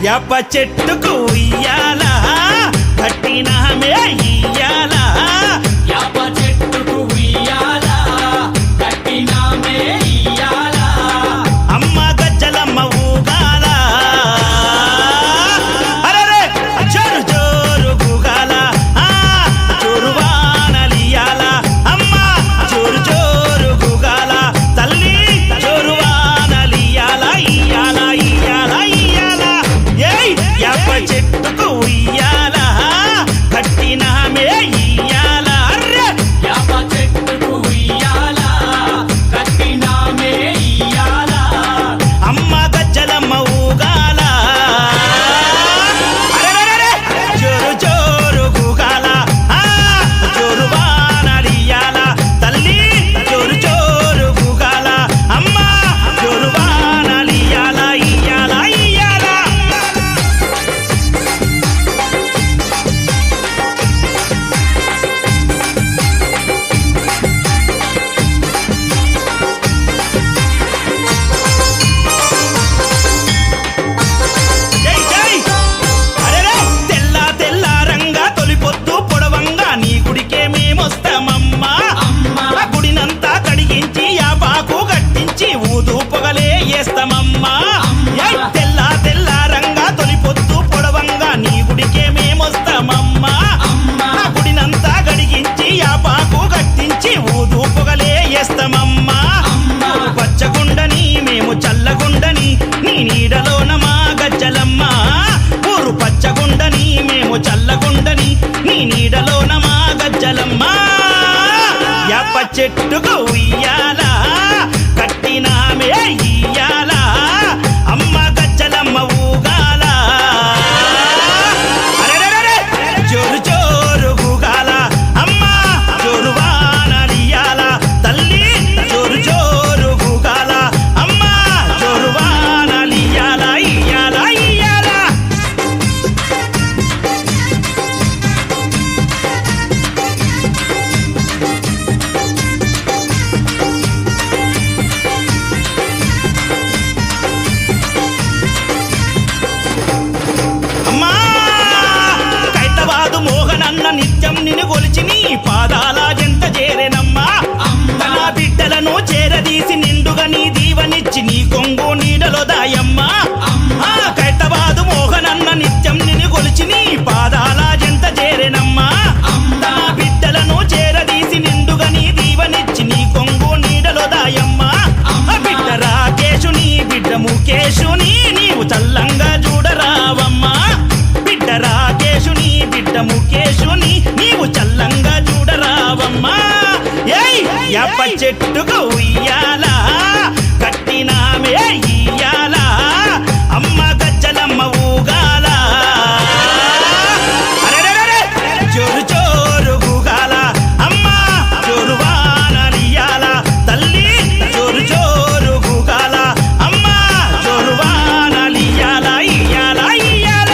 యాప చెట్టుకు ఉయ్యాల కట్టినామే ఇయ్యాల యాప చెట్టుకు ఉయ్యాల కట్టినామే ఇయ్యాల అమ్మ గజ్జలమ్మ ఊగాల అరెరే జోరు జోరు గుగాల జోరువానలియాల అమ్మ జోరు జోరు గుగాల తల్లి జోరువానలియాల ఇయ్యాల ఇయ్యాల ఇయ్యాల ఏయ్ యాప చెట్టుకు ఉయ్యాల కట్టినామే ఇయ్యాల అర్రె యాప చెట్టుకు ఉయ్యాల కట్టినామే ఇయ్యాల అమ్మ గజ్జలమ్మ ఊగాల అరెరెరెరె జోరు జోరు గుగాల జోరు వానలియాల తల్లి జోరు జోరు గుగాల అమ్మ జోరు వానలియాల ఇయ్యాల ఇయ్యాల జై జై అరెరే తెల్ల తెల్ల రంగా తొలిపొద్దు పొడవంగా నీ గుడికే మేమొస్తామమ్మా అమ్మ ఆ గుడినంతా కడిగించి యాపాకు గట్టించి ఊదు పొగలే వేస్తామమ్మా ఏయ్ తెల్ల తెల్ల రంగా తొలిపొద్దు పొడవంగా నీ గుడికే మేమొస్తామమ్మా అమ్మ ఆ గుడినంతా కడిగించి యాపాకు గట్టించి ఊదు పొగలే వేస్తామమ్మా అమ్మ పచ్చగుండని మేము చల్లగుండని నీ నీడలోన మా గజ్జలమ్మ ఊరు పచ్చగుండని మేము చల్లగుండని నీ నీడలోన మా గజ్జలమ్మ యాప చెట్టుకు ఉయ్యాల కట్టినామే ఇయ్యాల అమ్మ గజ్జలమ్మ ఊగాల అరెరెరెరె జోరు జోరు గుగాల అమ్మ జోరు వానలియాల తల్లి జోరు జోరు గుగాల అమ్మ జోరు వానలియాల ఇయ్యాల ఇయ్యాల అమ్మా కైతవాదు మోహనన్న నిత్యం నిన్ను కొలిచి నీ పాదాల జంత చేరెనమ్మా అమ్మ నా బిడ్డలను చేరదీసి నిండుగా నీ దీవనిచ్చి నీ కొంగు నీడలో దాయమ్మా ఆ కైతవాదు మోహనన్న నిత్యం నిన్ను కొలిచి నీ పాదాల జంత చేరెనమ్మా నా బిడ్డలను చేరదీసి నిండుగా నీ దీవనిచ్చి నీ కొంగు నీడలో దాయమ్మా ఆ బిడ్డ రాకేశుని బిడ్డ ముఖేశుని నీవు చల్లంగా చూడరావమ్మా బిడ్డ రాకేశుని బిడ్డ ముఖేశుని నీవు చల్లంగా చూడరావమ్మా ఏయ్ యాప చెట్టుకు ఉయ్యాల కట్టినామే ఇయ్యాల అమ్మ గజ్జలమ్మ ఊగాల అరెరెరెరె జోరు జోరు గుగాల అమ్మ జోరు వానలియాల తల్లి జోరు జోరు గుగాల అమ్మ జోరు వానలియాల ఇయ్యాల ఇయ్యాల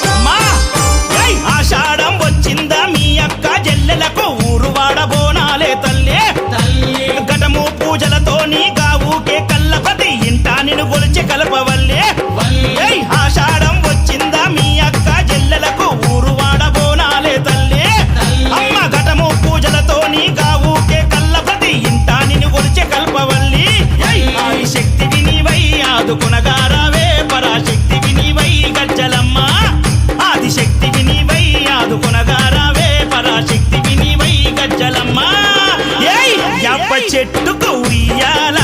అమ్మా ఏయ్ ఆషాఢం వచ్చిందా మీ అక్క జల్లెలకు ఊరు వాడబోనాలే తల్లి తల్లి ఘటము పూజలతోని గావుకే కల్లపతి ఇంటా నిన్ను గొలిచి కలపవల్లే వల్లి ఏయ్ ఆషాఢం వచ్చిందా మీ అక్క జల్లెలకు ఊరు వాడబోనాలే తల్లి అమ్మ ఘటము పూజలతోని గావుకే కల్లపతి ఇంటా నిన్ను గొలిచి కల్పవల్లి ఏయ్ ఆది శక్తి వినివై ఆదుకునగారావే పరాశక్తి వినివై గజ్జలమ్మ ఆది శక్తి వినివై ఆదుకునగారావే పరాశక్తి వినివై గజ్జలమ్మ ఏయ్ యాప చెట్టుకు ఉయ్యాల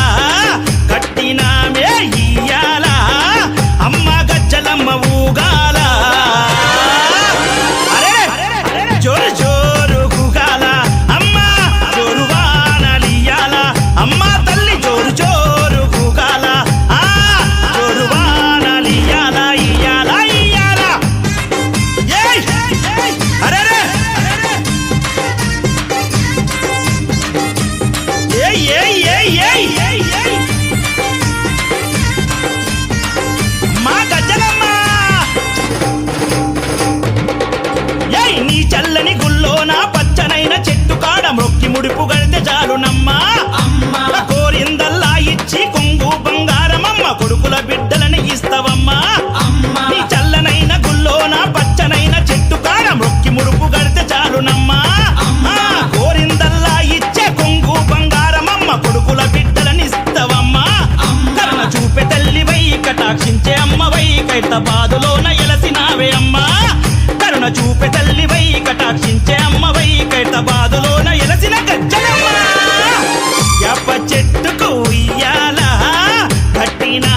కటాక్షించే అమ్మవై ఖైరతాబాదులోన ఎలసినావే అమ్మా కరుణ చూపే తల్లివై కటాక్షించే అమ్మవై ఖైరతాబాదులోన ఎలసిన గజ్జలమ్మ యాప చెట్టుకు ఉయ్యాల కట్టినా